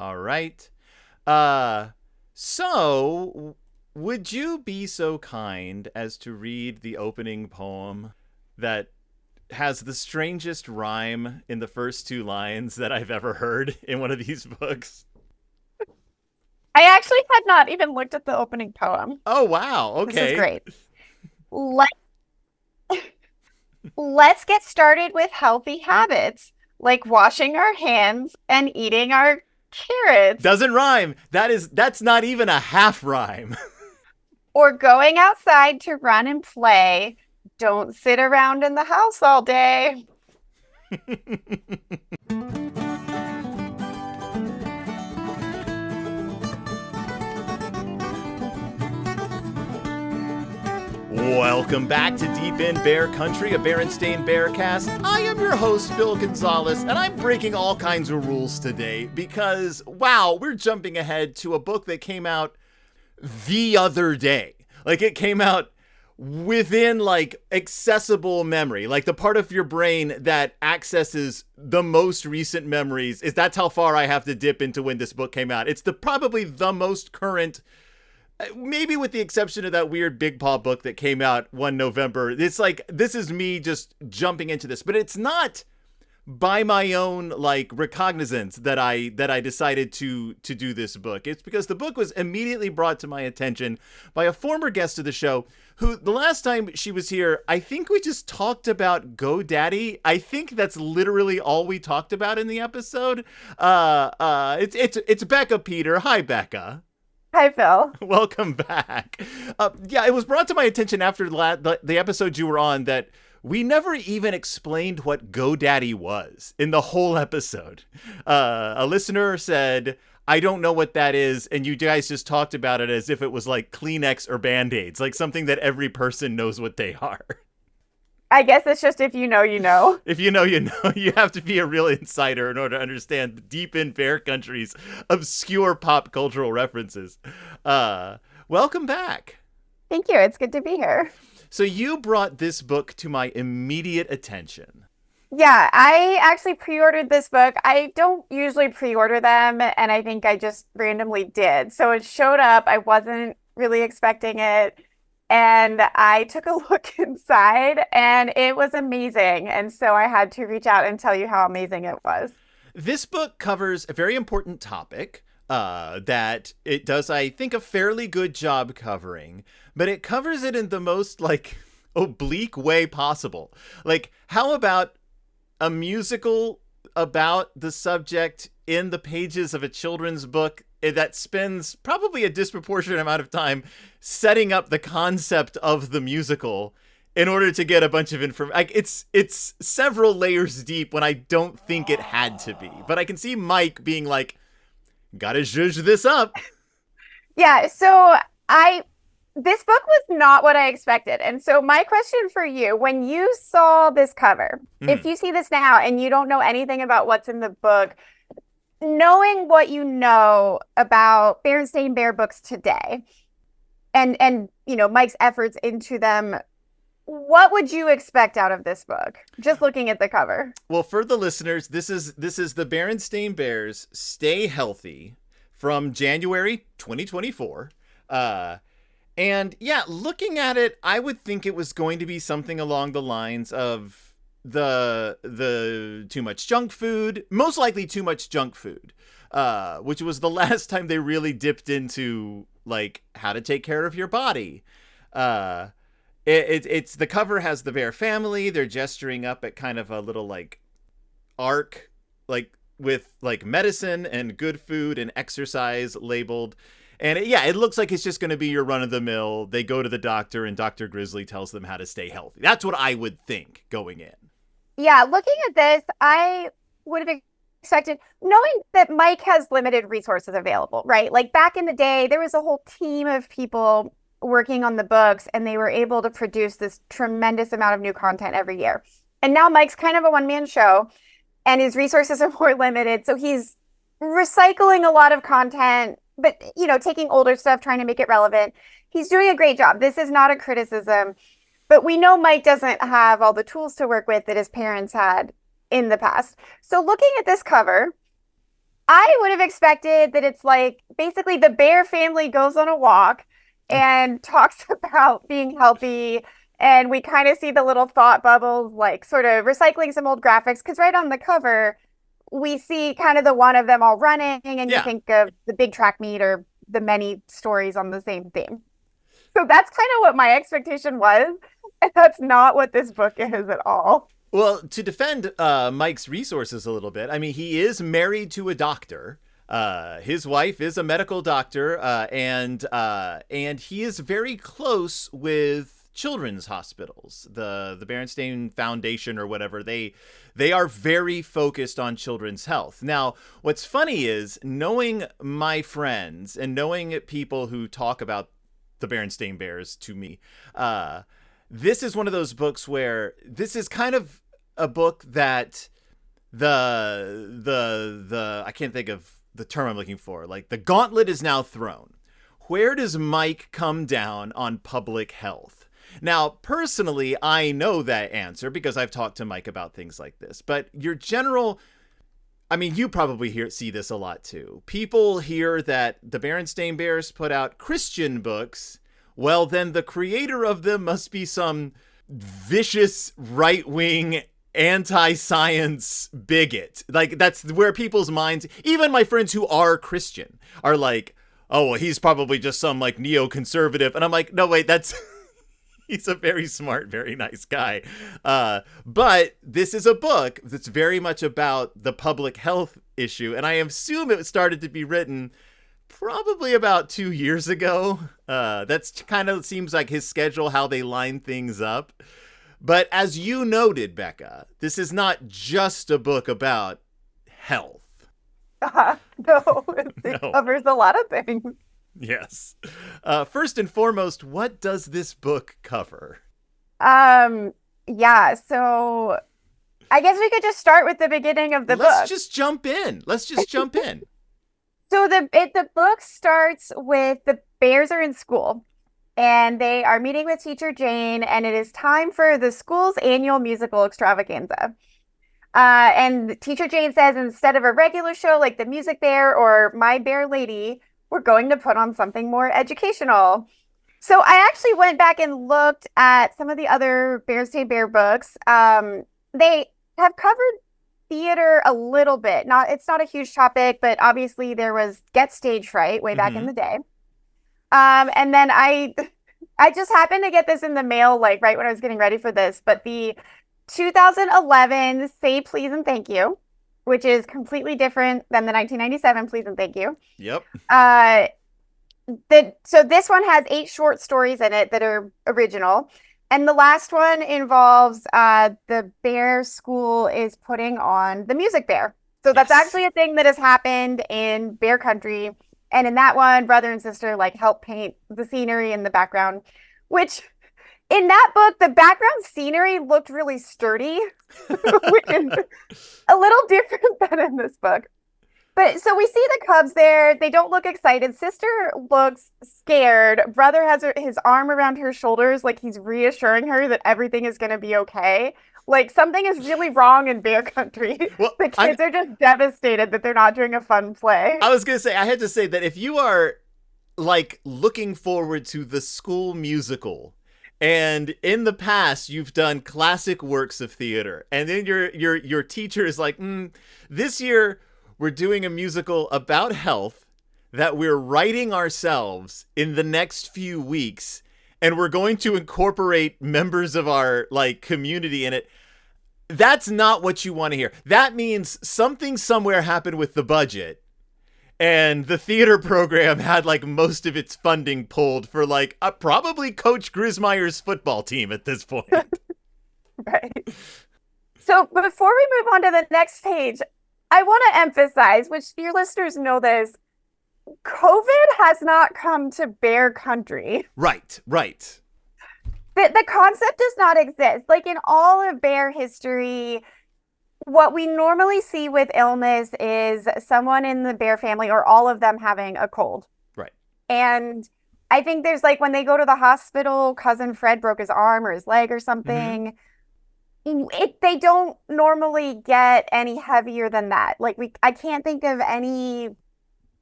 All right. Uh, so, would you be so kind as to read the opening poem that has the strangest rhyme in the first two lines that I've ever heard in one of these books? I actually had not even looked at the opening poem. Oh, wow. This is Okay. great. Let, let's get started with healthy habits, like washing our hands and eating our carrots, Doesn't rhyme. That's not even a half rhyme. or going outside to run and play. Don't sit around in the house all day. Welcome back to Deep in Bear Country, a Berenstain Bearcast. I am your host, Phil Gonzalez, and I'm breaking all kinds of rules today because, wow, we're jumping ahead to a book that came out the other day. Like, it came out within, like, accessible memory. Like, the part of your brain that accesses the most recent memories that's how far I have to dip into when this book came out. It's probably the most current, maybe with the exception of that weird Big Paw book that came out one November. It's like, this is me just jumping into this, but it's not by my own like recognizance that I decided to do this book. It's because the book was immediately brought to my attention by a former guest of the show who, the last time she was here, I think we just talked about GoDaddy. I think that's literally all we talked about in the episode. It's Becca Peter. Hi, Becca. Hi, Phil. Welcome back. Yeah, it was brought to my attention after the episode you were on that we never even explained what GoDaddy was in the whole episode. A listener said, I don't know what that is, and you guys just talked about it as if it was like Kleenex or Band-Aids, like something that every person knows what they are. I guess it's just if you know, you know. If you know, you know. You have to be a real insider in order to understand the deep in Bear Country's obscure pop cultural references. Welcome back. Thank you. It's good to be here. So you brought this book to my immediate attention. Yeah, I actually pre-ordered this book. I don't usually pre-order them, and I think I just randomly did. So it showed up. I wasn't really expecting it. And I took a look inside, and it was amazing. And so I had to reach out and tell you how amazing it was. This book covers a very important topic that it does, I think, a fairly good job covering, but it covers it in the most like oblique way possible. Like, how about a musical about the subject in the pages of a children's book that spends probably a disproportionate amount of time setting up the concept of the musical in order to get a bunch of information. Like, it's several layers deep when I don't think it had to be. But I can see Mike being like, gotta zhuzh this up. Yeah, so I this book was not what I expected. And so my question for you, when you saw this cover, if Mm. you see this now and you don't know anything about what's in the book, knowing what you know about Berenstain Bear books today and Mike's efforts into them, what would you expect out of this book? Just looking at the cover. Well, for the listeners, this is the Berenstain Bears Stay Healthy from January 2024. And yeah, looking at it, I would think it was going to be something along the lines of the too much junk food, most likely too much junk food, which was the last time they really dipped into like how to take care of your body. It's the cover has the Bear family. They're gesturing up at kind of a little like arc, like with like medicine and good food and exercise labeled. And it looks like it's just going to be your run of the mill. They go to the doctor and Dr. Grizzly tells them how to stay healthy. That's what I would think going in. Yeah, looking at this, I would have expected, knowing that Mike has limited resources available, right? Like back in the day, there was a whole team of people working on the books, and they were able to produce this tremendous amount of new content every year. And now Mike's kind of a one-man show, and his resources are more limited. So he's recycling a lot of content, but taking older stuff, trying to make it relevant. He's doing a great job. This is not a criticism. But we know Mike doesn't have all the tools to work with that his parents had in the past. So looking at this cover, I would have expected that it's like basically the bear family goes on a walk and talks about being healthy. And we kind of see the little thought bubbles, like sort of recycling some old graphics. Because right on the cover, we see kind of the one of them all running, and you Yeah. think of the big track meet or the many stories on the same theme. So that's kind of what my expectation was. And that's not what this book is at all. Well, to defend Mike's resources a little bit, I mean, he is married to a doctor. His wife is a medical doctor, and he is very close with children's hospitals, the Berenstain Foundation or whatever. They are very focused on children's health. Now, what's funny is knowing my friends and knowing people who talk about the Berenstain Bears to me. This is one of those books where this is kind of a book that the I can't think of the term I'm looking for. Like, the gauntlet is now thrown. Where does Mike come down on public health? Now, personally, I know that answer because I've talked to Mike about things like this. But your general, I mean, you probably see this a lot too. People hear that the Berenstain Bears put out Christian books. Well, then the creator of them must be some vicious right-wing anti-science bigot. Like, that's where people's minds, even my friends who are Christian, are like, oh, well, he's probably just some like neoconservative. And I'm like, no, wait, that's he's a very smart, very nice guy. But this is a book that's very much about the public health issue. And I assume it started to be written probably about 2 years ago. That's kind of seems like his schedule, how they line things up. But as you noted, Becca, this is not just a book about health. No, it covers a lot of things. Yes. First and foremost, what does this book cover? Yeah, so I guess we could just start with the beginning of the book. Let's just jump in. So the book starts with the bears are in school and they are meeting with teacher Jane, and it is time for the school's annual musical extravaganza. And teacher Jane says, instead of a regular show like the Music Bear or My Bear Lady, we're going to put on something more educational. So I actually went back and looked at some of the other Berenstain Bear books. They have covered theater a little bit. It's not a huge topic, but obviously there was Get Stage Fright way back in the day. And then I just happened to get this in the mail, like right when I was getting ready for this, but the 2011 Say Please and Thank You, which is completely different than the 1997 Please and Thank You. Yep. So this one has 8 short stories in it that are original. And the last one involves the bear school is putting on the Music Bear. So that's actually a thing that has happened in bear country. And in that one, brother and sister like help paint the scenery in the background, which in that book, the background scenery looked really sturdy, which is a little different than in this book. But so we see the cubs there. They don't look excited. Sister looks scared. Brother has his arm around her shoulders, like he's reassuring her that everything is going to be okay. Like something is really wrong in bear country. Well, the kids are just devastated that they're not doing a fun play. I was going to say, I had to say that if you are like looking forward to the school musical, and in the past you've done classic works of theater, and then your teacher is like, this year we're doing a musical about health that we're writing ourselves in the next few weeks, and we're going to incorporate members of our like community in it. That's not what you want to hear. That means something somewhere happened with the budget, and the theater program had like most of its funding pulled for like probably Coach Grismeyer's football team at this point. Right. So before we move on to the next page, I want to emphasize, which your listeners know this, COVID has not come to bear country. Right. The concept does not exist. Like in all of bear history, what we normally see with illness is someone in the bear family or all of them having a cold. Right. And I think there's like when they go to the hospital, cousin Fred broke his arm or his leg or something. they don't normally get any heavier than that. Like I can't think of any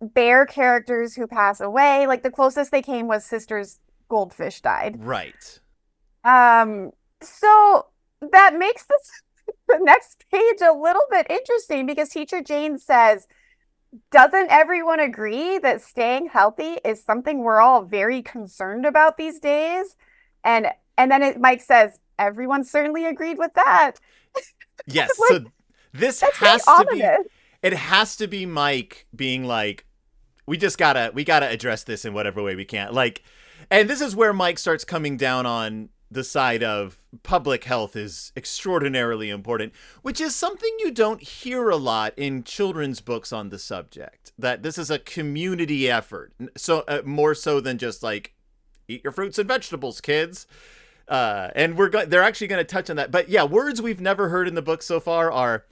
bear characters who pass away. Like the closest they came was Sister's goldfish died. Right. Um, so that makes the next page a little bit interesting because Teacher Jane says, doesn't everyone agree that staying healthy is something we're all very concerned about these days? And then Mike says, everyone certainly agreed with that. Yes. Like, So this that's has very to be, ominous. it has to be Mike being like, we gotta address this in whatever way we can. Like, and this is where Mike starts coming down on the side of public health is extraordinarily important, which is something you don't hear a lot in children's books on the subject, that this is a community effort. So more so than just like, eat your fruits and vegetables, kids. And they're actually going to touch on that. But yeah, words we've never heard in the book so far are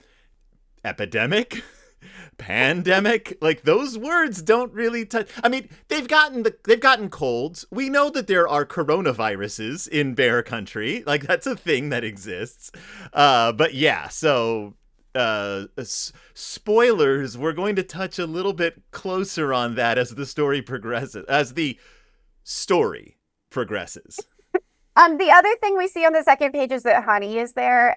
epidemic, pandemic. Like those words don't really touch. I mean, they've gotten colds. We know that there are coronaviruses in bear country. Like that's a thing that exists. But yeah, so spoilers, we're going to touch a little bit closer on that as the story progresses. The other thing we see on the second page is that Honey is there,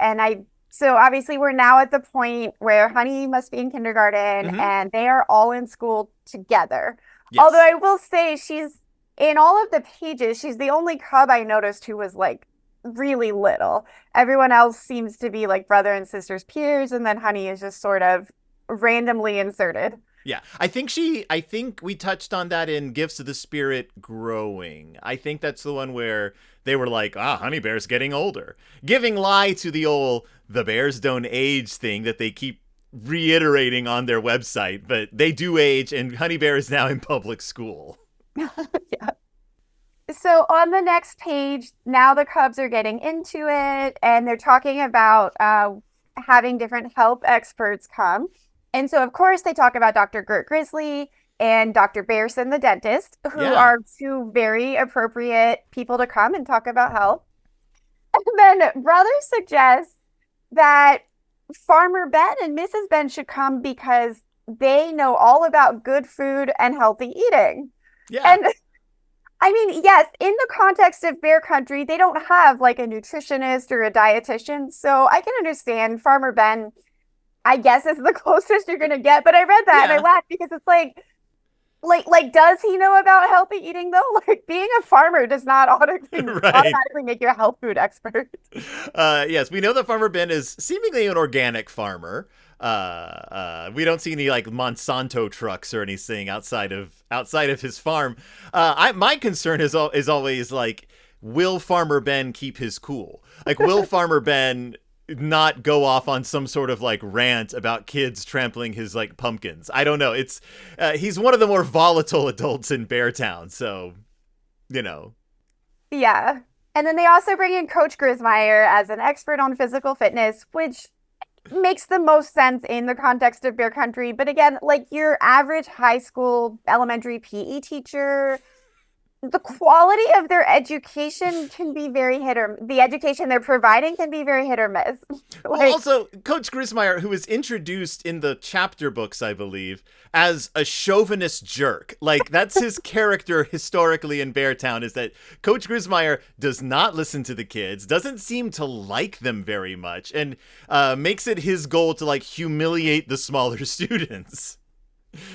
so obviously we're now at the point where Honey must be in kindergarten and they are all in school together. Yes. Although I will say she's in all of the pages, she's the only cub I noticed who was like really little. Everyone else seems to be like brother and sister's peers, and then Honey is just sort of randomly inserted. Yeah, I think we touched on that in Gifts of the Spirit Growing. I think that's the one where they were like, Honey Bear's getting older. Giving lie to the bears don't age thing that they keep reiterating on their website, but they do age, and Honey Bear is now in public school. Yeah. So on the next page, now the cubs are getting into it, and they're talking about having different health experts come. And so, of course, they talk about Dr. Gert Grizzly and Dr. Berenstain the dentist, who are two very appropriate people to come and talk about health. And then Brother suggests that Farmer Ben and Mrs. Ben should come because they know all about good food and healthy eating. Yeah. And I mean, yes, in the context of bear country, they don't have like a nutritionist or a dietitian. So I can understand Farmer Ben, I guess, is the closest you're going to get. But I read that and I laughed because it's like, does he know about healthy eating though? Like being a farmer does not automatically make you a health food expert. Yes, we know that Farmer Ben is seemingly an organic farmer. We don't see any like Monsanto trucks or anything outside of his farm. My concern is always like, will Farmer Ben keep his cool? Like, will Farmer Ben not go off on some sort of like rant about kids trampling his like pumpkins? I don't know. It's he's one of the more volatile adults in Beartown, so you know. Yeah. And then they also bring in Coach Grismeyer as an expert on physical fitness, which makes the most sense in the context of bear country. But again, like your average high school, elementary PE teacher, the quality of their education can be very the education they're providing can be very hit or miss. Well, also, Coach Grismeyer, who is introduced in the chapter books, I believe, as a chauvinist jerk. Like, that's his character historically in Beartown, is that Coach Grismeyer does not listen to the kids, doesn't seem to like them very much, and makes it his goal to, like, humiliate the smaller students.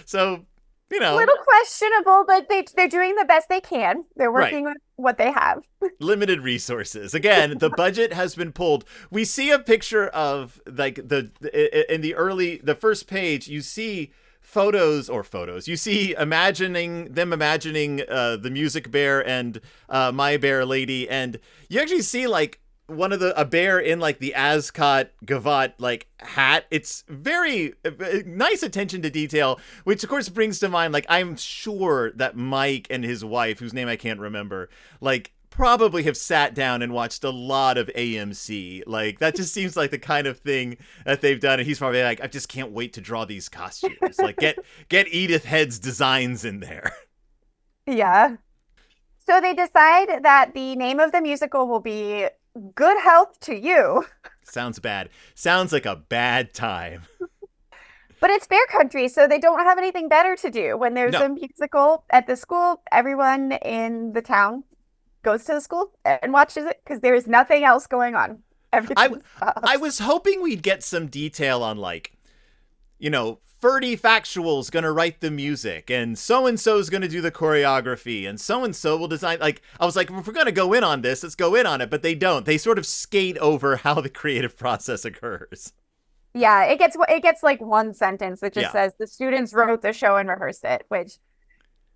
So, you know, a little questionable, but they're doing the best they can. They're working with what they have. Limited resources. Again, the budget has been pulled. We see a picture of like in the first page, you see photos. You see imagining the Music Bear and My Bear Lady, and you actually see like a bear in like the Ascot Gavotte like hat. It's very nice attention to detail, which of course brings to mind, like, I'm sure that Mike and his wife, whose name I can't remember, like probably have sat down and watched a lot of AMC. Like that just seems like the kind of thing that they've done. And he's probably like, I just can't wait to draw these costumes. Like get Edith Head's designs in there. Yeah. So they decide that the name of the musical will be Good Health to You. Sounds bad. Sounds like a bad time. But it's bear country, so they don't have anything better to do. When there's No, a musical at the school, everyone in the town goes to the school and watches it because there is nothing else going on. I Everything I stops. was hoping we'd get some detail on like, Ferdy Factual's gonna write the music, and so's gonna do the choreography, and so will design. Like, I was like, if we're gonna go in on this, let's go in on it. But they don't. They sort of skate over how the creative process occurs. Yeah, it gets like one sentence that just Yeah. says the students wrote the show and rehearsed it, which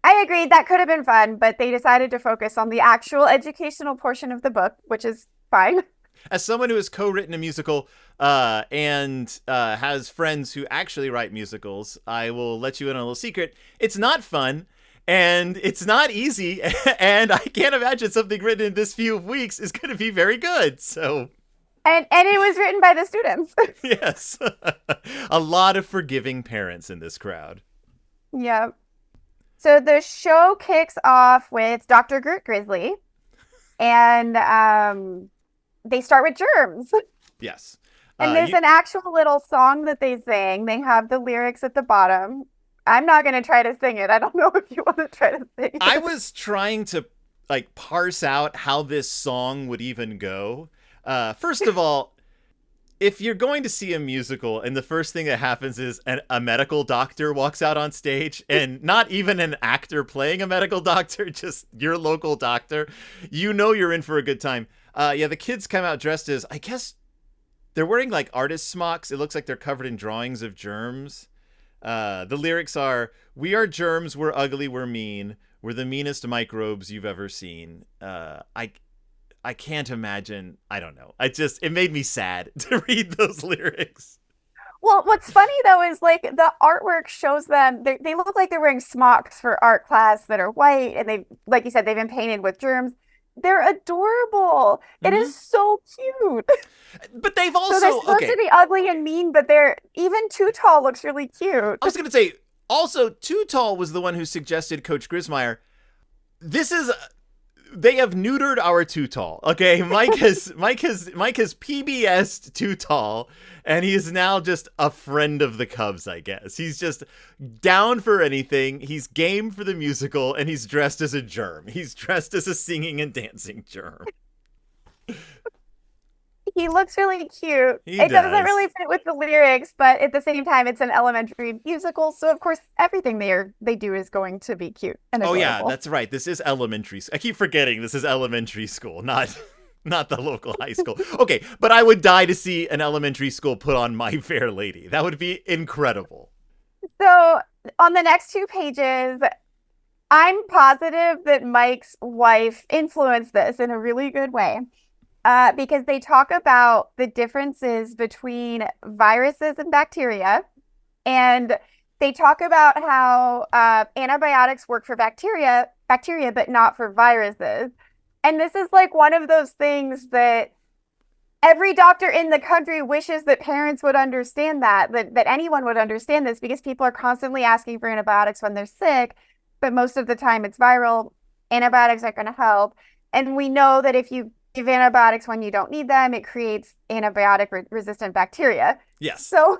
I agreed that could have been fun, but they decided to focus on the actual educational portion of the book, which is fine. As someone who has co-written a musical and has friends who actually write musicals, I will let you in on a little secret. It's not fun, and it's not easy, and I can't imagine something written in this few weeks is going to be very good. So, And it was written by the students. yes, a lot of forgiving parents in this crowd. Yeah. So the show kicks off with Dr. Gert Grizzly, and they start with germs. Yes. And there's an actual little song that they sing. They have the lyrics at the bottom. I'm not going to try to sing it. I don't know if you want to try to sing it. I was trying to like parse out how this song would even go. First of all, if you're going to see a musical and the first thing that happens is a medical doctor walks out on stage, and not even an actor playing a medical doctor, just your local doctor, you're in for a good time. Yeah, the kids come out dressed as, I guess, they're wearing like artist smocks. It looks like they're covered in drawings of germs. The lyrics are, "We are germs, we're ugly, we're mean. We're the meanest microbes you've ever seen." I can't imagine. I don't know. It made me sad to read those lyrics. Well, what's funny though is like the artwork shows them, they look like they're wearing smocks for art class that are white, and they, like you said, they've been painted with germs. They're adorable. It Mm-hmm. is so cute. But they've So they're also, supposed okay, to be ugly and mean, but they're even Too Tall looks really cute. I was going to say, also, Too Tall was the one who suggested Coach Grismeyer. This is, they have neutered our Too Tall. Okay, Mike has PBS'd Too Tall, and he is now just a friend of the Cubs, I guess. He's just down for anything. He's game for the musical, and he's dressed as a germ. He's dressed as a singing and dancing germ. He looks really cute. He It doesn't does. really fit with the lyrics, but at the same time, it's an elementary musical, so of course, everything they do is going to be cute and Oh adorable. yeah, that's right. This is elementary. I keep forgetting this is elementary school, not the local high school. Okay, but I would die to see an elementary school put on My Fair Lady. That would be incredible. So on the next two pages, I'm positive that Mike's wife influenced this in a really good way. Because they talk about the differences between viruses and bacteria. And they talk about how antibiotics work for bacteria, but not for viruses. And this is like one of those things that every doctor in the country wishes that parents would understand, that anyone would understand this, because people are constantly asking for antibiotics when they're sick, but most of the time it's viral. Antibiotics aren't going to help. And we know that if you give antibiotics when you don't need them, it creates antibiotic resistant bacteria. Yes. So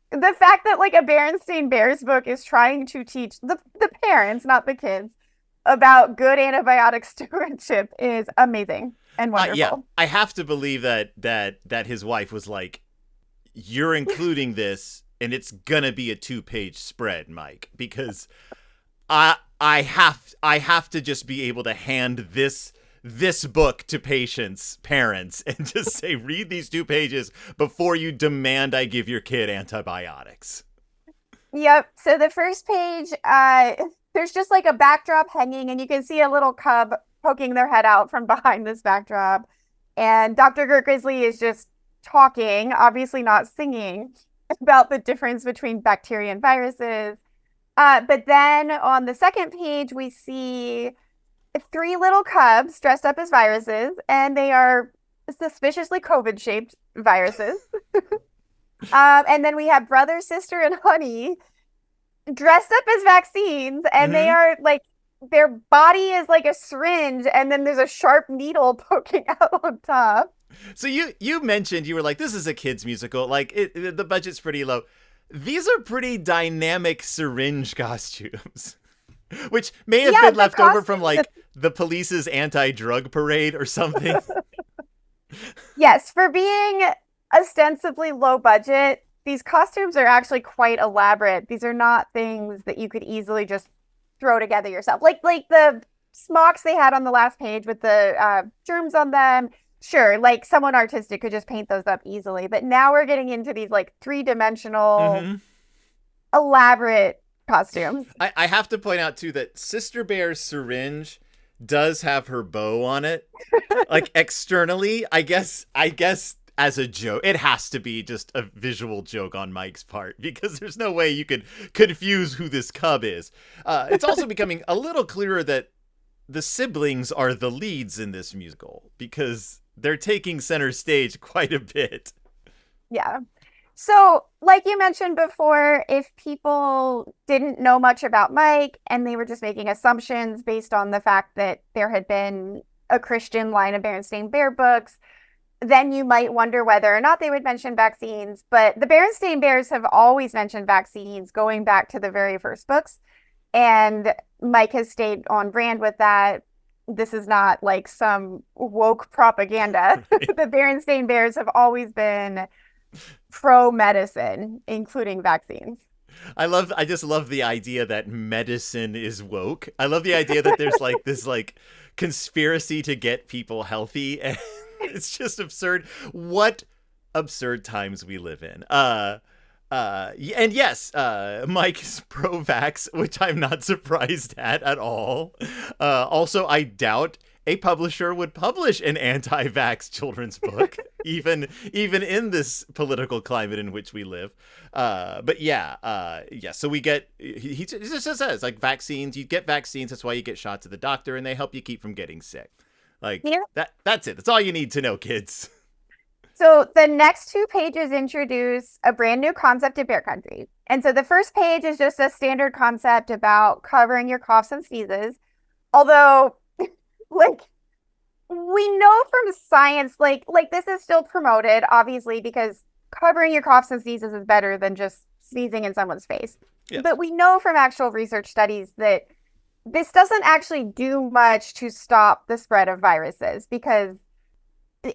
the fact that like a Berenstain Bears book is trying to teach the parents, not the kids, about good antibiotic stewardship is amazing and wonderful. Yeah, I have to believe that his wife was like, "You're including this, and it's gonna be a 2-page spread, Mike, because I have to just be able to hand this book to parents, and just say, read these 2 pages before you demand I give your kid antibiotics." Yep. So the first page, there's just like a backdrop hanging, and you can see a little cub poking their head out from behind this backdrop. And Dr. Gert Grizzly is just talking, obviously not singing, about the difference between bacteria and viruses. But then on the second page, we see 3 little cubs dressed up as viruses, and they are suspiciously COVID-shaped viruses. And then we have brother, sister, and honey dressed up as vaccines, and they are like, their body is like a syringe, and then there's a sharp needle poking out on top. So you mentioned, you were like, this is a kids musical. Like the budget's pretty low. These are pretty dynamic syringe costumes, which may have Yeah, been the left over from costumes. like the police's anti-drug parade or something. Yes, for being ostensibly low budget, these costumes are actually quite elaborate. These are not things that you could easily just throw together yourself. Like the smocks they had on the last page with the germs on them. Sure, like someone artistic could just paint those up easily. But now we're getting into these like three-dimensional, Hmm. elaborate costumes. I have to point out too that Sister Bear's syringe does have her bow on it. Like externally, I guess as a joke, it has to be just a visual joke on Mike's part because there's no way you could confuse who this cub is. It's also becoming a little clearer that the siblings are the leads in this musical because they're taking center stage quite a bit. Yeah. So, like you mentioned before, if people didn't know much about Mike and they were just making assumptions based on the fact that there had been a Christian line of Berenstain Bear books, then you might wonder whether or not they would mention vaccines. But the Berenstain Bears have always mentioned vaccines going back to the very first books. And Mike has stayed on brand with that. This is not like some woke propaganda. The Berenstain Bears have always been pro medicine, including vaccines. I just love the idea that medicine is woke. I love the idea that there's like this like conspiracy to get people healthy, and it's just absurd. What absurd times we live in. And yes, Mike is pro-vax, which I'm not surprised at all. Also, I doubt a publisher would publish an anti-vax children's book, even in this political climate in which we live. But yeah. So we get he just says like vaccines. You get vaccines. That's why you get shots at the doctor, and they help you keep from getting sick. Like Yeah. that's it. That's all you need to know, kids. So the next two pages introduce a brand new concept of bear country. And so the first page is just a standard concept about covering your coughs and sneezes. Although, like, we know from science, like this is still promoted, obviously, because covering your coughs and sneezes is better than just sneezing in someone's face. Yes. But we know from actual research studies that this doesn't actually do much to stop the spread of viruses because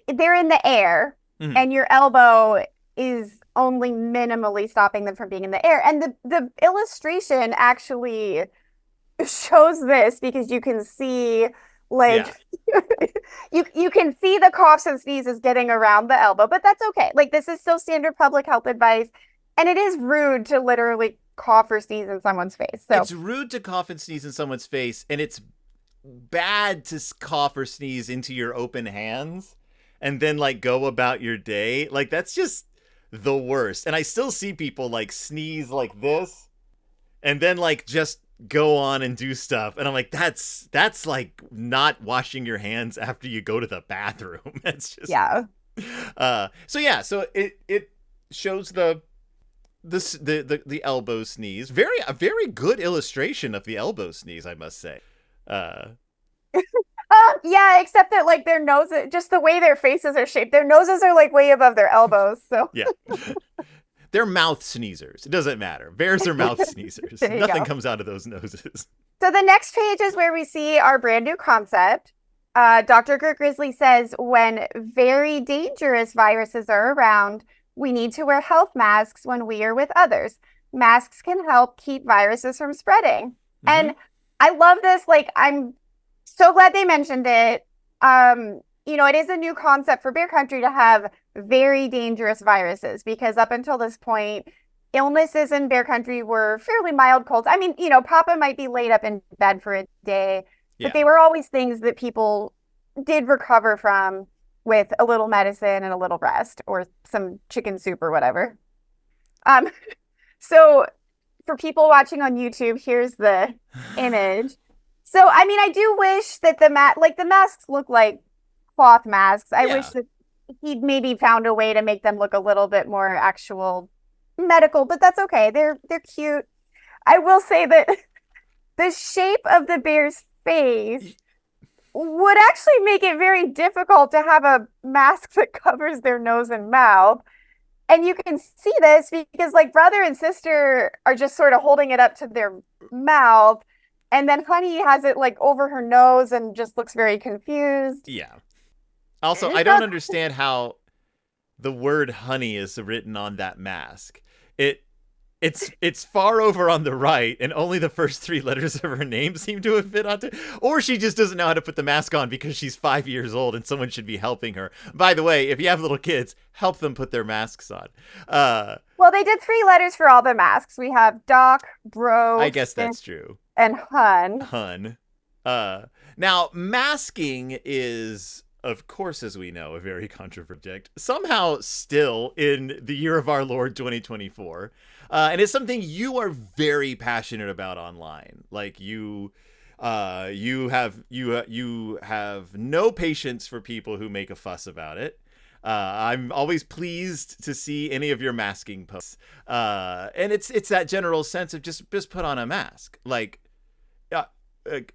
they're in the air and your elbow is only minimally stopping them from being in the air. And the illustration actually shows this because you can see like you can see the coughs and sneezes getting around the elbow, but that's okay. Like this is still standard public health advice, and it is rude to literally cough or sneeze in someone's face. So it's rude to cough and sneeze in someone's face, and it's bad to cough or sneeze into your open hands and then like go about your day. Like that's just the worst. And I still see people like sneeze like this and then like just go on and do stuff, and I'm like, that's like not washing your hands after you go to the bathroom. That's just so it shows the elbow sneeze. A very good illustration of the elbow sneeze, I must say. Yeah, except that like their noses, just the way their faces are shaped, their noses are like way above their elbows. So yeah. They're mouth sneezers. It doesn't matter. Bears are mouth sneezers. Nothing comes out of those noses. So the next page is where we see our brand new concept. Dr. Gert Grizzly says when very dangerous viruses are around, we need to wear health masks when we are with others. Masks can help keep viruses from spreading. Mm-hmm. And I love this. Like, I'm so glad they mentioned it. It is a new concept for Bear Country to have very dangerous viruses because up until this point, illnesses in Bear Country were fairly mild colds. I mean, Papa might be laid up in bed for a day, but they were always things that people did recover from with a little medicine and a little rest or some chicken soup or whatever. So for people watching on YouTube, here's the image. So, I mean, I do wish that the masks look like cloth masks. I wish that he'd maybe found a way to make them look a little bit more actual medical, but that's okay. They're cute. I will say that the shape of the bear's face would actually make it very difficult to have a mask that covers their nose and mouth. And you can see this because like brother and sister are just sort of holding it up to their mouth. And then Honey has it like over her nose and just looks very confused. Yeah. Also, I don't So understand how the word honey is written on that mask. It's far over on the right, and only the first three letters of her name seem to have fit onto. Or she just doesn't know how to put the mask on because she's 5 years old, and someone should be helping her. By the way, if you have little kids, help them put their masks on. well, they did three letters for all the masks. We have Doc, I Bro, guess Sim, that's true. and Hun. Hun. Now masking is, of course, as we know, a very controversial subject. Somehow, still in the year of our Lord 2024, and it's something you are very passionate about online. Like you have no patience for people who make a fuss about it. I'm always pleased to see any of your masking posts, and it's that general sense of just put on a mask. Like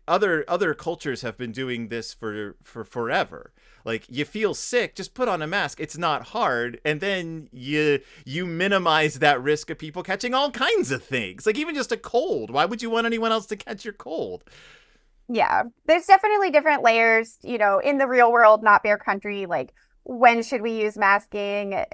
other cultures have been doing this for forever. Like you feel sick, just put on a mask. It's not hard, and then you minimize that risk of people catching all kinds of things. Like even just a cold. Why would you want anyone else to catch your cold? Yeah, there's definitely different layers, in the real world, not bear country. Like, when should we use masking?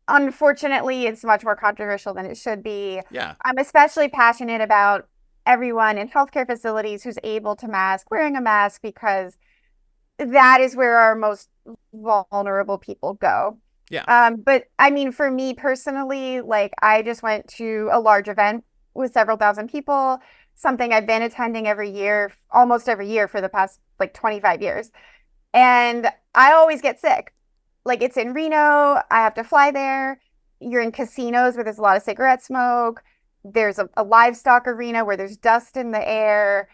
Unfortunately, it's much more controversial than it should be. Yeah. I'm especially passionate about everyone in healthcare facilities who's able to mask, wearing a mask, because that is where our most vulnerable people go. Yeah. But I mean, for me personally, like I just went to a large event with several thousand people, something I've been attending every year, almost every year for the past like 25 years. And I always get sick. Like it's in Reno, I have to fly there. You're in casinos where there's a lot of cigarette smoke. There's a livestock arena where there's dust in the air.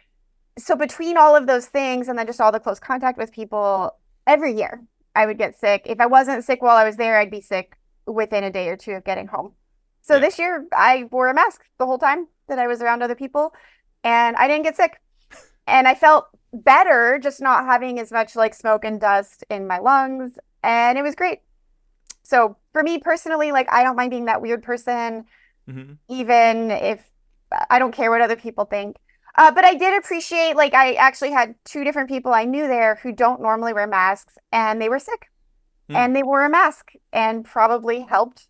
So between all of those things and then just all the close contact with people, every year I would get sick. If I wasn't sick while I was there, I'd be sick within a day or two of getting home. So Yeah. this year I wore a mask the whole time that I was around other people and I didn't get sick. And I felt better just not having as much like smoke and dust in my lungs. And it was great. So for me personally, like I don't mind being that weird person, Mm-hmm. even if I don't care what other people think. But I did appreciate, like, I actually had two different people I knew there who don't normally wear masks, and they were sick, Mm. and they wore a mask, and probably helped,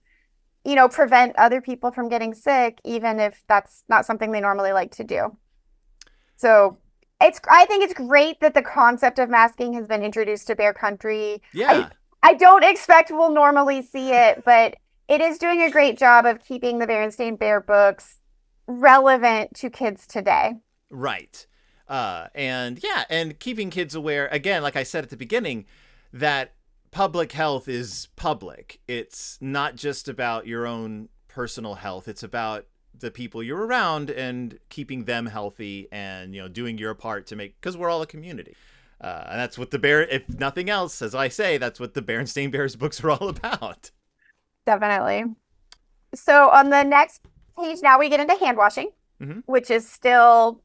prevent other people from getting sick, even if that's not something they normally like to do. So I think it's great that the concept of masking has been introduced to Bear Country. I, Yeah. I don't expect we'll normally see it, but it is doing a great job of keeping the Berenstain Bear books relevant to kids today. Right. And keeping kids aware, again, like I said at the beginning, that public health is public. It's not just about your own personal health. It's about the people you're around and keeping them healthy and, doing your part to make, because we're all a community. And that's what if nothing else, as I say, that's what the Berenstain Bears books are all about. Definitely. So on the next page, now we get into hand washing, Mm-hmm. which is still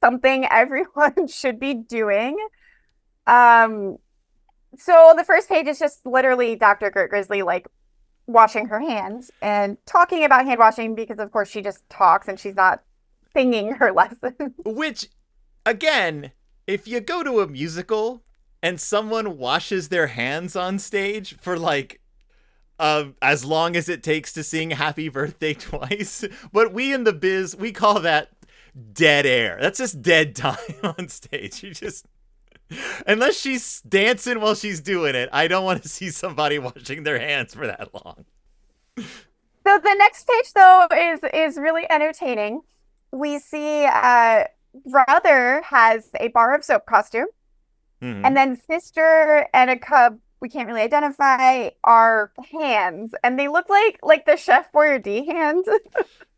something everyone should be doing. So on the first page is just literally Dr. Gert Grizzly like washing her hands and talking about hand washing because of course she just talks and she's not singing her lessons. Which, again, if you go to a musical and someone washes their hands on stage for like as long as it takes to sing Happy Birthday twice, but we in the biz, we call that dead air. That's just dead time on stage. You just, unless she's dancing while she's doing it, I don't want to see somebody washing their hands for that long. So the next page though is really entertaining. We see brother has a bar of soap costume, Mm-hmm. and then sister and a cub we can't really identify are hands, and they look like the Chef Boyardee hands.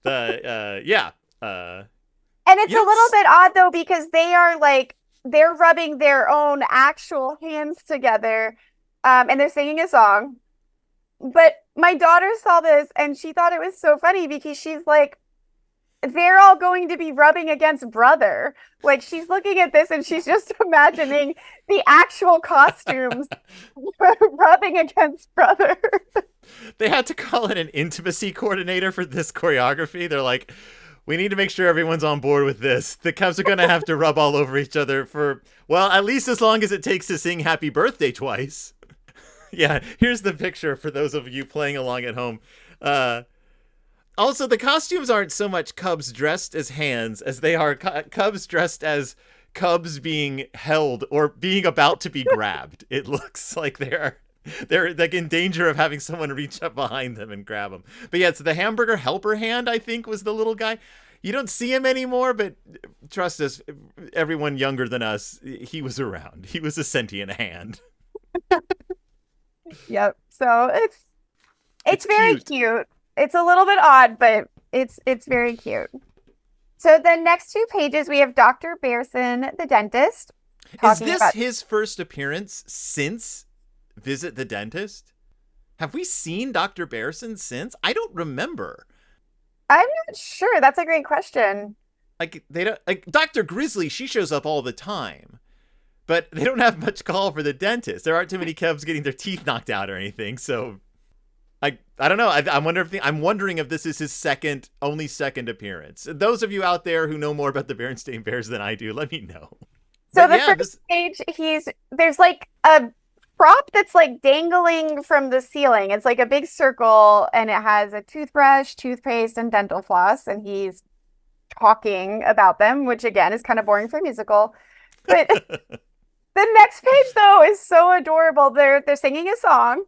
Yeah. And it's a little bit odd though because they're rubbing their own actual hands together, and they're singing a song. But my daughter saw this and she thought it was so funny because she's like, they're all going to be rubbing against Brother. Like she's looking at this and she's just imagining the actual costumes rubbing against Brother. They had to call in an intimacy coordinator for this choreography. They're like, we need to make sure everyone's on board with this. The Cubs are going to have to rub all over each other for, well, at least as long as it takes to sing Happy Birthday twice. Yeah, here's the picture for those of you playing along at home. Also, the costumes aren't so much Cubs dressed as hands as they are Cubs dressed as Cubs being held or being about to be grabbed. It looks like they're like in danger of having someone reach up behind them and grab them. But yeah, it's the hamburger helper hand, I think, was the little guy. You don't see him anymore, but trust us, everyone younger than us, he was around. He was a sentient hand. Yep. So it's very cute. It's a little bit odd, but it's very cute. So the next two pages, we have Dr. Bearson, the dentist. Is this his first appearance since Visit the Dentist? Have we seen Dr. Bearson since? I don't remember. I'm not sure. That's a great question. Like they don't like Dr. Grizzly, she shows up all the time. But they don't have much call for the dentist. There aren't too many Cubs getting their teeth knocked out or anything, so I don't know. I'm wondering if this is his only second appearance. Those of you out there who know more about the Berenstain Bears than I do, let me know. So the first page, there's like a prop that's like dangling from the ceiling. It's like a big circle, and it has a toothbrush, toothpaste, and dental floss, and he's talking about them, which again is kind of boring for a musical. But the next page though is so adorable. They're singing a song.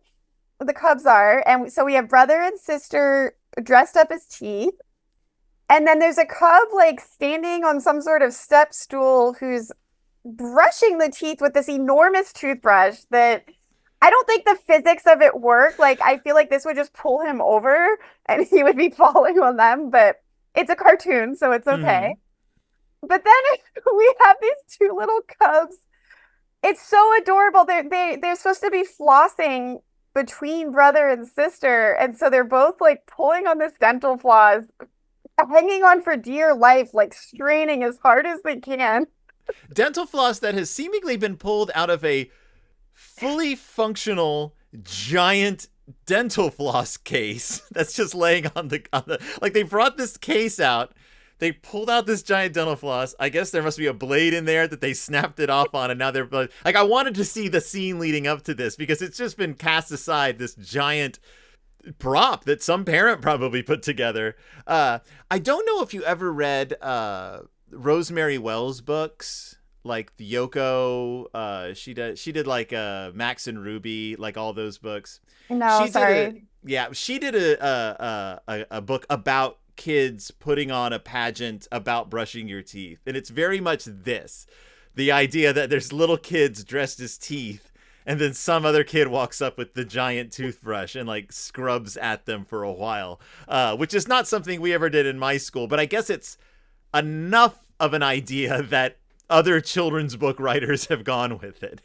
The Cubs are, and so we have brother and sister dressed up as teeth, and then there's a Cub like standing on some sort of step stool who's brushing the teeth with this enormous toothbrush that I don't think the physics of it work. Like I feel like this would just pull him over and he would be falling on them, but it's a cartoon, so it's okay. But then we have these two little Cubs. It's so adorable. They're supposed to be flossing between brother and sister, and so they're both like pulling on this dental floss, hanging on for dear life, like straining as hard as they can. Dental floss that has seemingly been pulled out of a fully functional giant dental floss case that's just laying on the like they brought this case out. They pulled out this giant dental floss. I guess there must be a blade in there that they snapped it off on, and now they're like, I wanted to see the scene leading up to this because it's just been cast aside, this giant prop that some parent probably put together. I don't know if you ever read Rosemary Wells books, like the Yoko. She did like Max and Ruby, like all those books. No, sorry. She did a book about kids putting on a pageant about brushing your teeth, and it's very much the idea that there's little kids dressed as teeth, and then some other kid walks up with the giant toothbrush and like scrubs at them for a while, which is not something we ever did in my school, but I guess it's enough of an idea that other children's book writers have gone with it.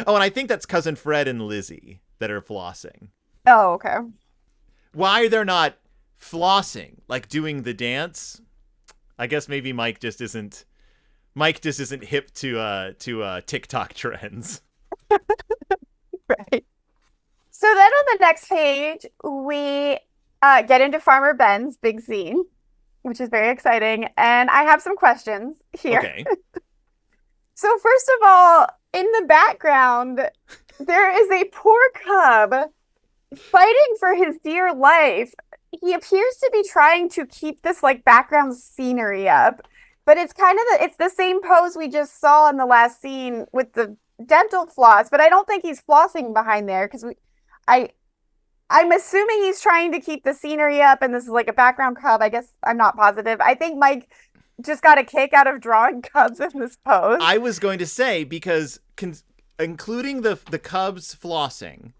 Oh, and I think that's Cousin Fred and Lizzie that are flossing. Oh, okay. Why they're not flossing, like doing the dance? I guess maybe Mike just isn't hip to TikTok trends. Right. So then on the next page, we get into Farmer Ben's big scene, which is very exciting. And I have some questions here. Okay. So first of all, in the background, there is a poor Cub fighting for his dear life. He appears to be trying to keep this like background scenery up, but it's kind of it's the same pose we just saw in the last scene with the dental floss, but I don't think he's flossing behind there because I'm assuming he's trying to keep the scenery up and this is like a background Cub. I guess I'm not positive. I think Mike just got a kick out of drawing Cubs in this pose. I was going to say, because including the Cubs flossing,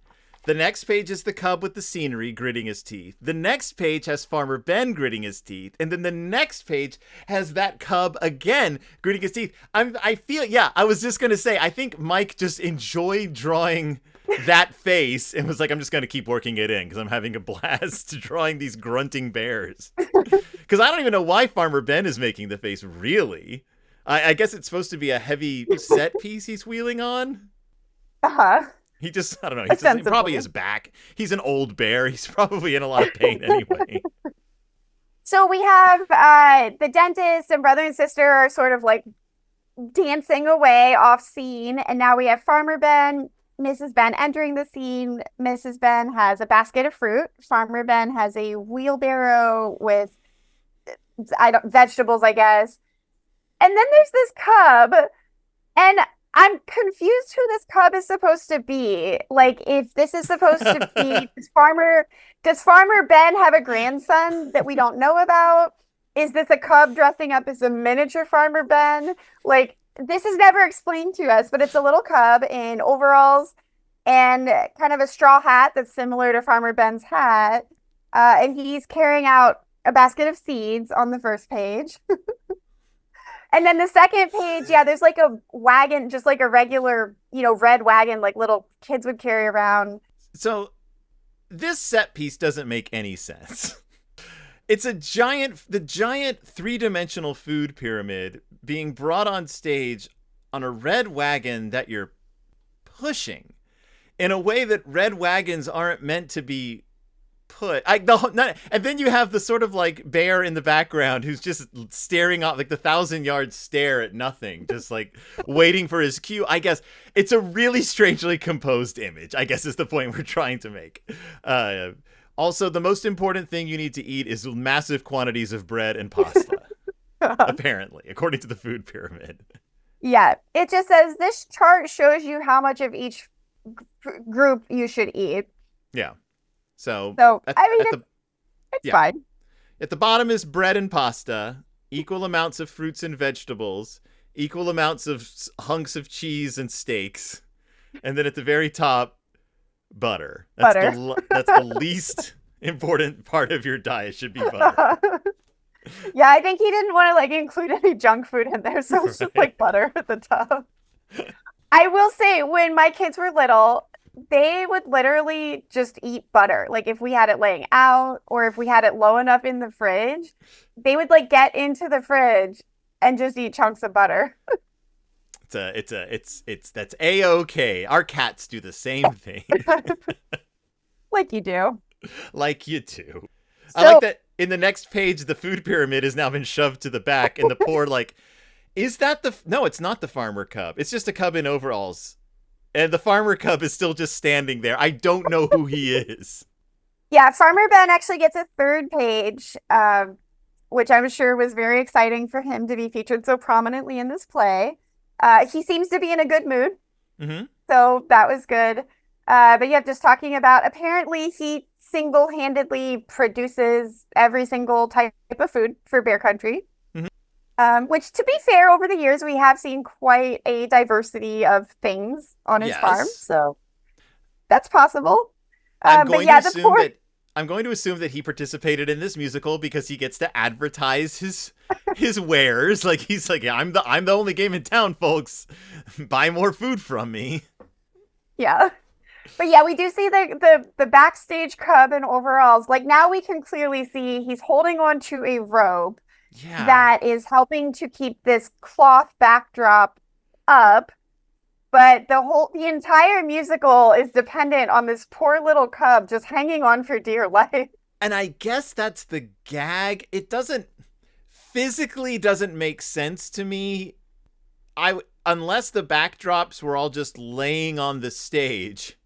the next page is the Cub with the scenery gritting his teeth. The next page has Farmer Ben gritting his teeth. And then the next page has that Cub again gritting his teeth. I was just going to say, I think Mike just enjoyed drawing that face and was like, I'm just going to keep working it in because I'm having a blast drawing these grunting bears. Because I don't even know why Farmer Ben is making the face, really. I guess it's supposed to be a heavy set piece he's wheeling on. Uh-huh. He just, I don't know, he probably Ostensibly. is back. He's an old bear. He's probably in a lot of pain anyway. So we have the dentist and brother and sister are sort of like dancing away off scene. And now we have Farmer Ben, Mrs. Ben entering the scene. Mrs. Ben has a basket of fruit. Farmer Ben has a wheelbarrow with vegetables, I guess. And then there's this cub, and I'm confused who this cub is supposed to be. Like, if this is supposed to be does Farmer Ben have a grandson that we don't know about? Is this a cub dressing up as a miniature Farmer Ben? Like, this is never explained to us, but it's a little cub in overalls and kind of a straw hat that's similar to Farmer Ben's hat. And he's carrying out a basket of seeds on the first page. And then the second page, yeah, there's like a wagon, just like a regular, red wagon, like little kids would carry around. So this set piece doesn't make any sense. It's the giant three-dimensional food pyramid being brought on stage on a red wagon that you're pushing in a way that red wagons aren't meant to be put. And then you have the sort of like bear in the background who's just staring off, like the 1,000-yard stare at nothing, just like waiting for his cue. I guess it's a really strangely composed image, I guess is the point we're trying to make. Also, the most important thing you need to eat is massive quantities of bread and pasta, apparently, according to the food pyramid. Yeah, it just says this chart shows you how much of each group you should eat. Yeah. So it's fine. At the bottom is bread and pasta, equal amounts of fruits and vegetables, equal amounts of hunks of cheese and steaks, and then at the very top, butter. That's the least important part of your diet should be butter. Yeah, I think he didn't want to like include any junk food in there, so it's just like butter at the top. I will say, when my kids were little, they would literally just eat butter. Like if we had it laying out or if we had it low enough in the fridge, they would like get into the fridge and just eat chunks of butter. That's A-okay. Our cats do the same thing. Like you do. Like you do. So, I like that in the next page, the food pyramid has now been shoved to the back and the poor is that no, it's not the farmer cub. It's just a cub in overalls. And the farmer cub is still just standing there. I don't know who he is. Yeah, Farmer Ben actually gets a third page, which I'm sure was very exciting for him to be featured so prominently in this play. He seems to be in a good mood. Mm-hmm. So that was good. But yeah, just talking about, apparently he single-handedly produces every single type of food for Bear Country. Which, to be fair, over the years, we have seen quite a diversity of things on his farm. So that's possible. I'm going to assume that he participated in this musical because he gets to advertise his wares. Like he's like, yeah, I'm the only game in town, folks. Buy more food from me. Yeah. But yeah, we do see the backstage cub in overalls. Like now we can clearly see he's holding on to a rope. Yeah. That is helping to keep this cloth backdrop up, but the entire musical is dependent on this poor little cub just hanging on for dear life. And I guess that's the gag. It physically doesn't make sense to me. Unless the backdrops were all just laying on the stage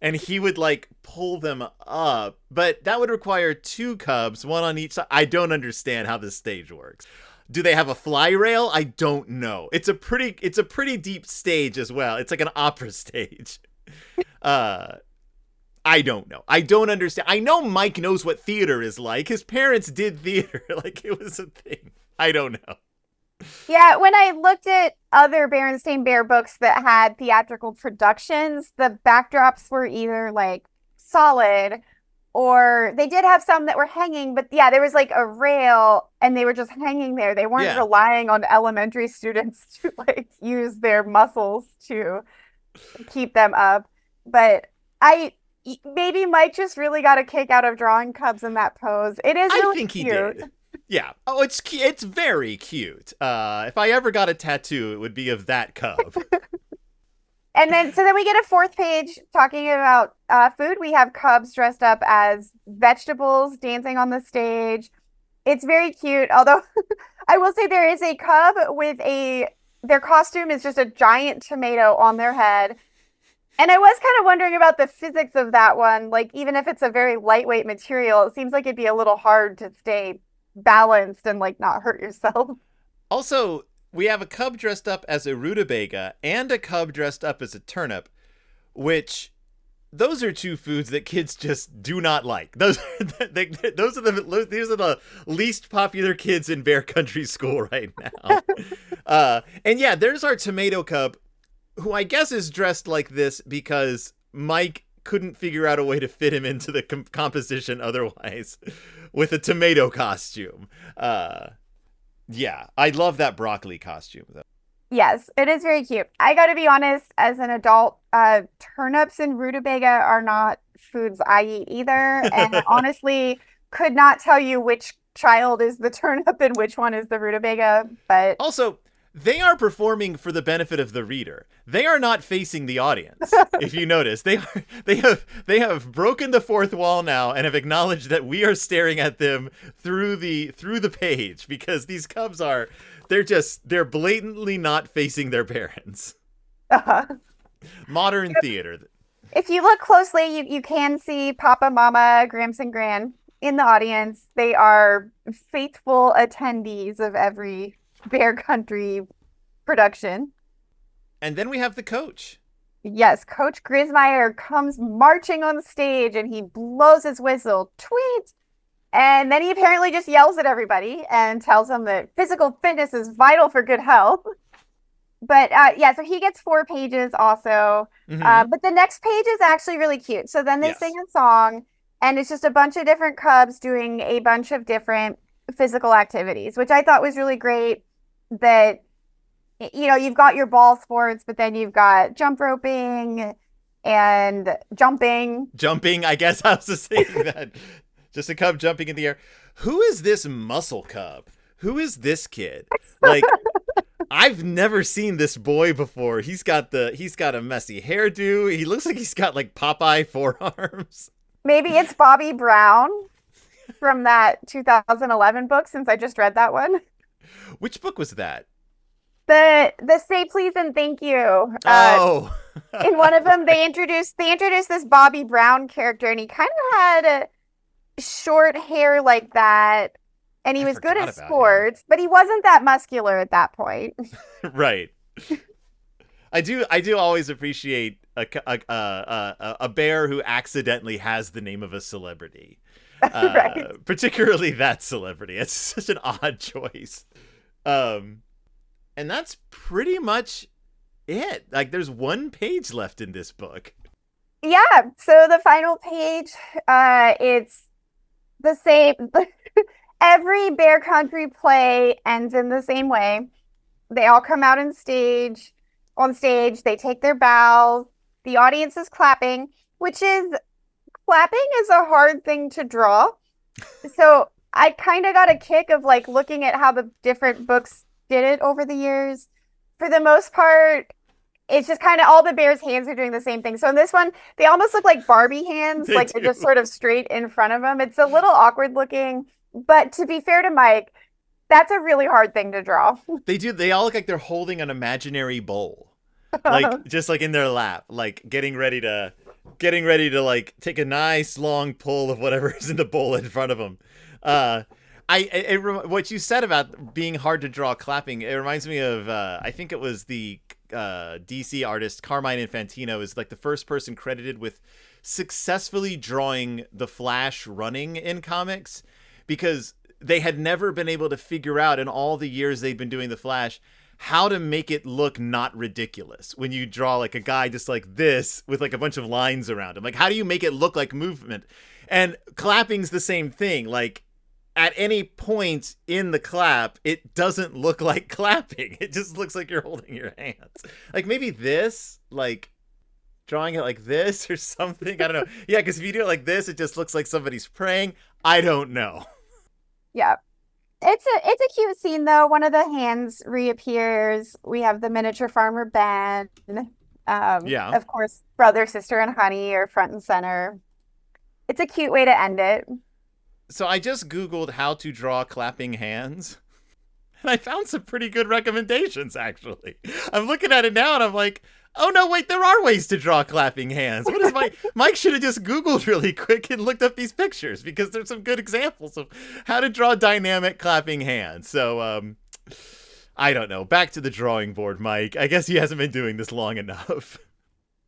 and he would pull them up, but that would require two cubs, one on each side. I don't understand how this stage works. Do they have a fly rail? I don't know. It's a pretty deep stage as well. It's like an opera stage. I don't know. I don't understand. I know Mike knows what theater is like. His parents did theater. It was a thing. I don't know. Yeah, when I looked at other Berenstain Bear books that had theatrical productions, the backdrops were either solid or they did have some that were hanging, but yeah, there was a rail and they were just hanging there. They weren't relying on elementary students to use their muscles to keep them up. But maybe Mike just really got a kick out of drawing cubs in that pose. It is really cute. I think he did. Yeah. Oh, it's very cute. If I ever got a tattoo, it would be of that cub. And then we get a fourth page talking about food. We have cubs dressed up as vegetables dancing on the stage. It's very cute. Although I will say there is a cub with their costume is just a giant tomato on their head. And I was kind of wondering about the physics of that one. Like, even if it's a very lightweight material, it seems like it'd be a little hard to stay balanced and like not hurt yourself. Also, we have a cub dressed up as a rutabaga and a cub dressed up as a turnip, which those are two foods that kids just do not like. Those are the least popular kids in Bear Country School right now. And yeah, there's our tomato cub, who I guess is dressed like this because Mike couldn't figure out a way to fit him into the composition otherwise with a tomato costume. Yeah, I love that broccoli costume, though. Yes, it is very cute. I got to be honest, as an adult, turnips and rutabaga are not foods I eat either. And honestly, could not tell you which child is the turnip and which one is the rutabaga. But Also, they are performing for the benefit of the reader. They are not facing the audience. If you notice, they have broken the fourth wall now and have acknowledged that we are staring at them through the page, because these cubs they're blatantly not facing their parents. uh, Modern theater. if you look closely, you can see Papa, Mama, Gramps, and Gran in the audience. They are faithful attendees of every Bear Country production. And then we have the coach. Yes, Coach Grismeyer comes marching on stage and he blows his whistle, tweet. And then he apparently just yells at everybody and tells them that physical fitness is vital for good health. But yeah, so he gets 4 pages also. But the next page is actually really cute. So then they sing a song, and it's just a bunch of different cubs doing a bunch of different physical activities, which I thought was really great. That, you know, you've got your ball sports, but then you've got jump roping and jumping. Jumping, I guess I was just saying that. Just a cub jumping in the air. Who is this muscle cub? Who is this kid? Like, I've never seen this boy before. He's got a messy hairdo. He looks like he's got like Popeye forearms. Maybe it's Bobby Brown from that 2011 book, since I just read that one. Which book was that? The Say Please and Thank You. In one of them, they introduced this Bobby Brown character, and he kind of had short hair like that, and he was good at sports, but he wasn't that muscular at that point. Right. I do always appreciate a bear who accidentally has the name of a celebrity. Right. Particularly that celebrity. It's such an odd choice. And that's pretty much it. Like, there's 1 page left in this book. Yeah. So the final page, it's the same. Every Bear Country play ends in the same way. They all come out on stage. They take their bows. The audience is clapping, clapping is a hard thing to draw. So I kind of got a kick of like looking at how the different books did it over the years. For the most part, it's just kind of all the bears' hands are doing the same thing. So in this one, they almost look like Barbie hands, they're just sort of straight in front of them. It's a little awkward looking, but to be fair to Mike, that's a really hard thing to draw. They do. They all look like they're holding an imaginary bowl, like just like in their lap, like getting ready to like take a nice long pull of whatever is in the bowl in front of them. What you said about being hard to draw clapping, it reminds me of I think it was the DC artist Carmine Infantino is like the first person credited with successfully drawing the Flash running in comics, because they had never been able to figure out in all the years they'd been doing the Flash how to make it look not ridiculous when you draw like a guy just like this with like a bunch of lines around him. Like, how do you make it look like movement? And clapping's the same thing. Like, at any point in the clap, it doesn't look like clapping. It just looks like you're holding your hands. Like, maybe this, like drawing it like this or something. I don't know. Yeah, because if you do it like this, it just looks like somebody's praying. I don't know. Yeah. It's a cute scene though. One of the hands reappears. We have the miniature farmer Ben. Yeah. Of course, brother, sister, and honey are front and center. It's a cute way to end it. So I just Googled how to draw clapping hands. And I found some pretty good recommendations, actually. I'm looking at it now and I'm like, oh no, wait, there are ways to draw clapping hands. What is Mike should have just Googled really quick and looked up these pictures because there's some good examples of how to draw dynamic clapping hands. So, I don't know. Back to the drawing board, Mike. I guess he hasn't been doing this long enough.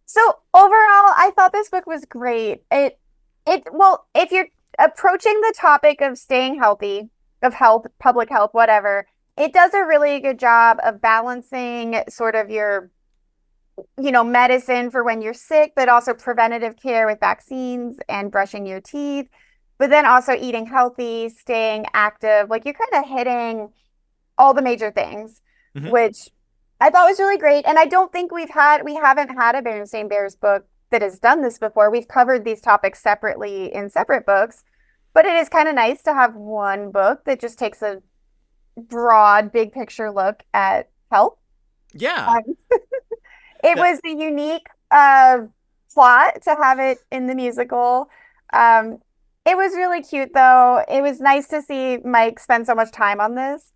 So overall, I thought this book was great. Well, if you're approaching the topic of staying healthy, of health, public health, whatever, it does a really good job of balancing sort of your, medicine for when you're sick, but also preventative care with vaccines and brushing your teeth, but then also eating healthy, staying active. Like you're kind of hitting all the major things, Mm-hmm. which I thought was really great. And I don't think we haven't had a Berenstain Bears book that has done this before. We've covered these topics separately in separate books, but it is kind of nice to have one book that just takes a broad, big picture look at health. Yeah. Um, it That, was a unique plot to have it in the musical. Um, it was really cute, though. It was nice to see Mike spend so much time on this.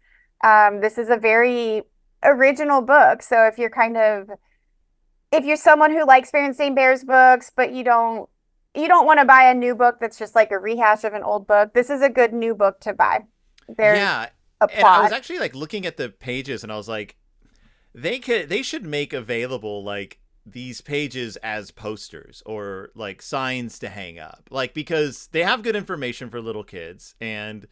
This is a very original book. So if you're someone who likes Berenstain Bears books, but you don't want to buy a new book that's just like a rehash of an old book, this is a good new book to buy. There's yeah. a And I was plot. actually like looking at the pages and I was like, they should make available like these pages as posters or like signs to hang up, like because they have good information for little kids, and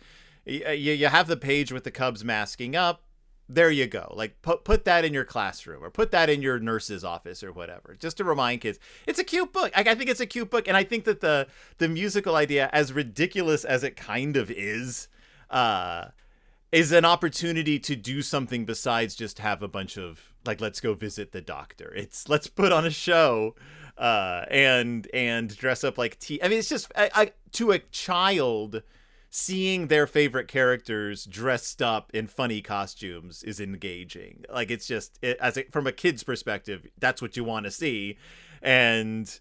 you have the page with the Cubs masking up. There you go. Like put that in your classroom or put that in your nurse's office or whatever, just to remind kids it's a cute book. I think it's a cute book, and I think that the musical idea, as ridiculous as it kind of uh, is an opportunity to do something besides just have a bunch of like, let's go visit the doctor. It's let's put on a show and dress up like I mean, it's just to a child, seeing their favorite characters dressed up in funny costumes is engaging. Like it's just from a kid's perspective, that's what you want to see, and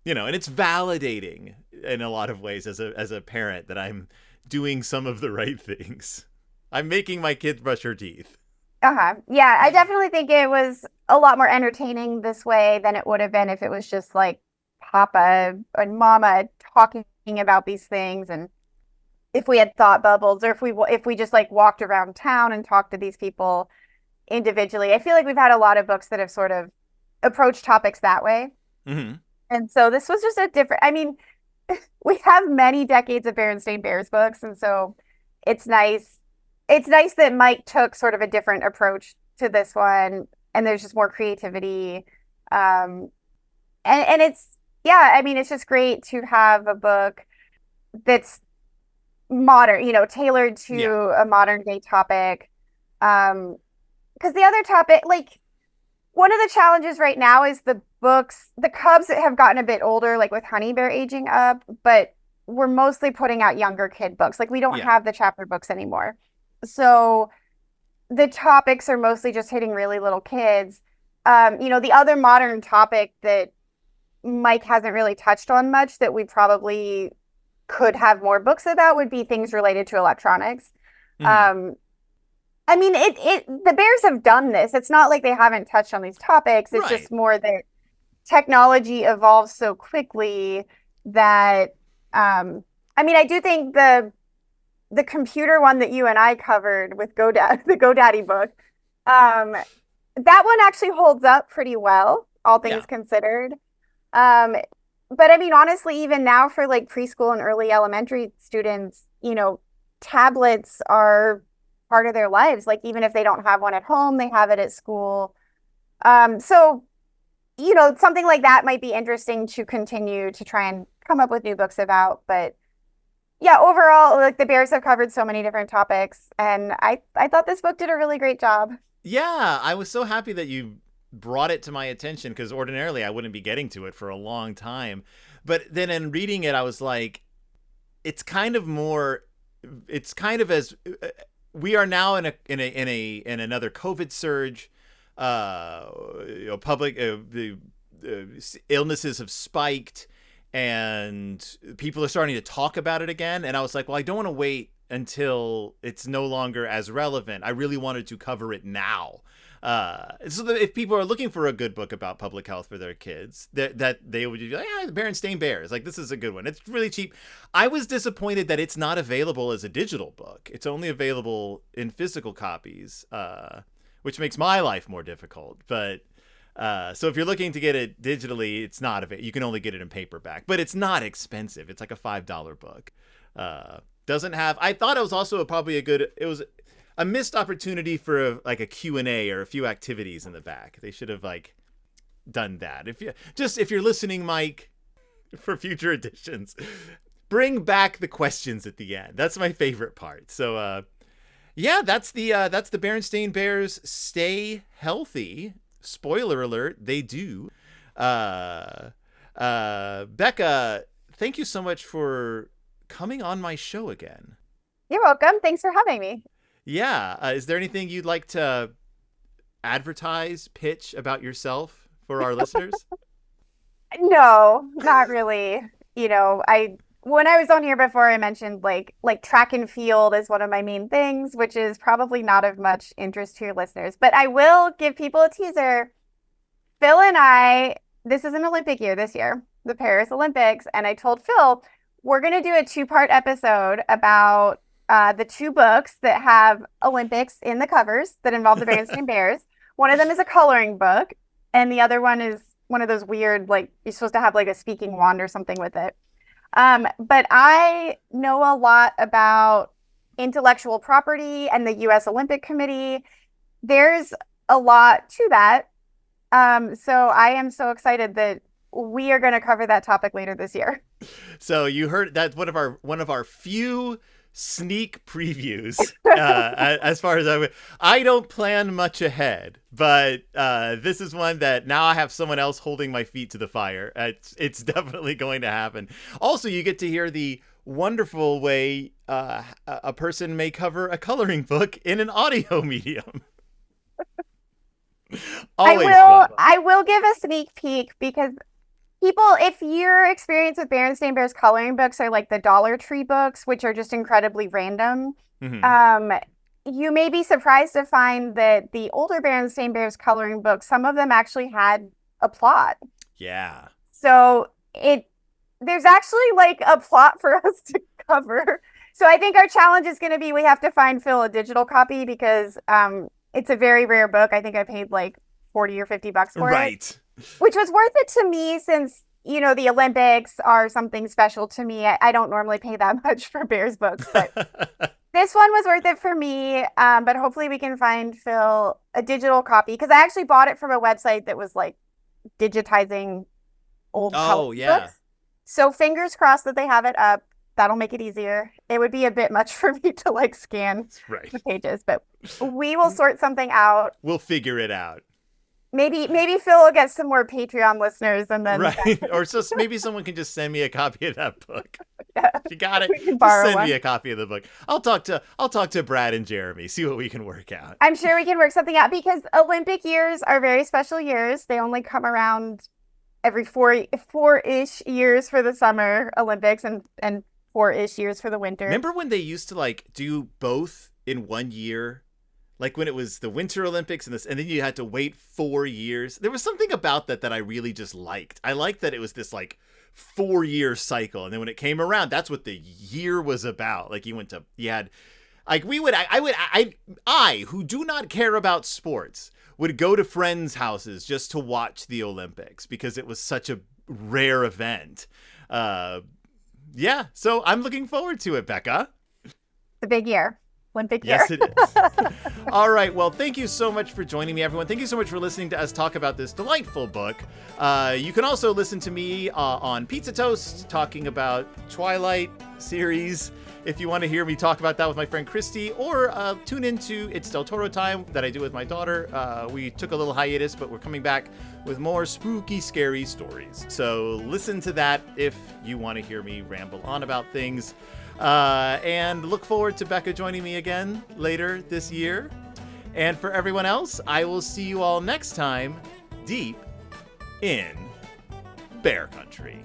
and it's validating in a lot of ways as a parent that I'm doing some of the right things. I'm making my kids brush her teeth. Uh-huh. Yeah, I definitely think it was a lot more entertaining this way than it would have been if it was just like Papa and Mama talking about these things, and if we had thought bubbles, or if we just like walked around town and talked to these people individually. I feel like we've had a lot of books that have sort of approached topics that way. Mm-hmm. And so this was just a different, I mean, we have many decades of Berenstain Bears books, and so it's nice. It's nice that Mike took sort of a different approach to this one, and there's just more creativity. And it's yeah, I mean, it's just great to have a book that's modern, tailored Yeah. to a modern day topic. Because the other topic, like one of the challenges right now is the Cubs that have gotten a bit older, like with Honey Bear aging up, but we're mostly putting out younger kid books. Like we don't Yeah. have the chapter books anymore. So the topics are mostly just hitting really little kids. The other modern topic that Mike hasn't really touched on much that we probably could have more books about would be things related to electronics. Mm-hmm. Um, I mean, the Bears have done this. It's not like they haven't touched on these topics. It's Right. just more that technology evolves so quickly that, I mean, I do think the computer one that you and I covered with the GoDaddy book, that one actually holds up pretty well, all Yeah. things considered. Um, but I mean, honestly, even now for like preschool and early elementary students, tablets are part of their lives. Like even if they don't have one at home, they have it at school. So, something like that might be interesting to continue to try and come up with new books about. But yeah, overall, like the Bears have covered so many different topics, and I thought this book did a really great job. Yeah, I was so happy that you brought it to my attention because ordinarily I wouldn't be getting to it for a long time. But then in reading it, I was like, it's kind of more, it's kind of as we are now in another COVID surge. Public the illnesses have spiked, and people are starting to talk about it again. And I was like, well, I don't want to wait until it's no longer as relevant. I really wanted to cover it now. So that if people are looking for a good book about public health for their kids, that they would be like, the Berenstain Bears. Like, this is a good one. It's really cheap. I was disappointed that it's not available as a digital book. It's only available in physical copies, which makes my life more difficult. But so if you're looking to get it digitally, it's not available. You can only get it in paperback, but it's not expensive. It's like a $5 book. Doesn't have. I thought it was also probably it was a missed opportunity for a Q&A or a few activities in the back. They should have done that. If you're listening, Mike, for future editions, bring back the questions at the end. That's my favorite part. So that's the Berenstain Bears Stay Healthy. Spoiler alert, they do. Becca, thank you so much for coming on my show again. You're welcome. Thanks for having me. Yeah. Is there anything you'd like to advertise, pitch about yourself for our listeners? No, not really. When I was on here before, I mentioned like track and field is one of my main things, which is probably not of much interest to your listeners. But I will give people a teaser. Phil and I, this is an Olympic year this year, the Paris Olympics. And I told Phil, we're going to do a 2-part episode about the 2 books that have Olympics in the covers that involve the Berenstain Bears. One of them is a coloring book, and the other one is one of those weird, you're supposed to have a speaking wand or something with it. But I know a lot about intellectual property and the U.S. Olympic Committee. There's a lot to that. So I am so excited that we are going to cover that topic later this year. So you heard that one of our few sneak previews. As far as I don't plan much ahead, but this is one that now I have someone else holding my feet to the fire. It's definitely going to happen. Also, you get to hear the wonderful way a person may cover a coloring book in an audio medium. I will give a sneak peek because people, if your experience with Berenstain Bears coloring books are like the Dollar Tree books, which are just incredibly random, you may be surprised to find that the older Berenstain Bears coloring books, some of them actually had a plot. Yeah. So there's actually a plot for us to cover. So I think our challenge is going to be we have to find Phil a digital copy because it's a very rare book. I think I paid $40 or $50 for it. Right. Which was worth it to me since, the Olympics are something special to me. I don't normally pay that much for Bears books, but this one was worth it for me. But hopefully we can find Phil a digital copy because I actually bought it from a website that was digitizing old books. So fingers crossed that they have it up. That'll make it easier. It would be a bit much for me to scan the pages, but we will sort something out. We'll figure it out. Maybe Phil will get some more Patreon listeners and then or just maybe someone can just send me a copy of that book. Yeah. If you got it, just send me a copy of the book. I'll talk to Brad and Jeremy, see what we can work out. I'm sure we can work something out because Olympic years are very special years. They only come around every four-ish years for the Summer Olympics and 4-ish years for the winter. Remember when they used to do both in one year? When it was the Winter Olympics and then you had to wait 4 years. There was something about that I really just liked. I liked that it was this 4-year cycle. And then when it came around, that's what the year was about. I, who do not care about sports, would go to friends' houses just to watch the Olympics because it was such a rare event. So I'm looking forward to it, Becca. It's a big year. Olympic year. Yes, it is. All right. Well, thank you so much for joining me, everyone. Thank you so much for listening to us talk about this delightful book. You can also listen to me on Pizza Toast talking about Twilight series. If you want to hear me talk about that with my friend Christy, or tune into It's Del Toro Time that I do with my daughter. We took a little hiatus, but we're coming back with more spooky, scary stories. So listen to that if you want to hear me ramble on about things. And look forward to Becca joining me again later this year. And for everyone else, I will see you all next time, deep in Bear Country.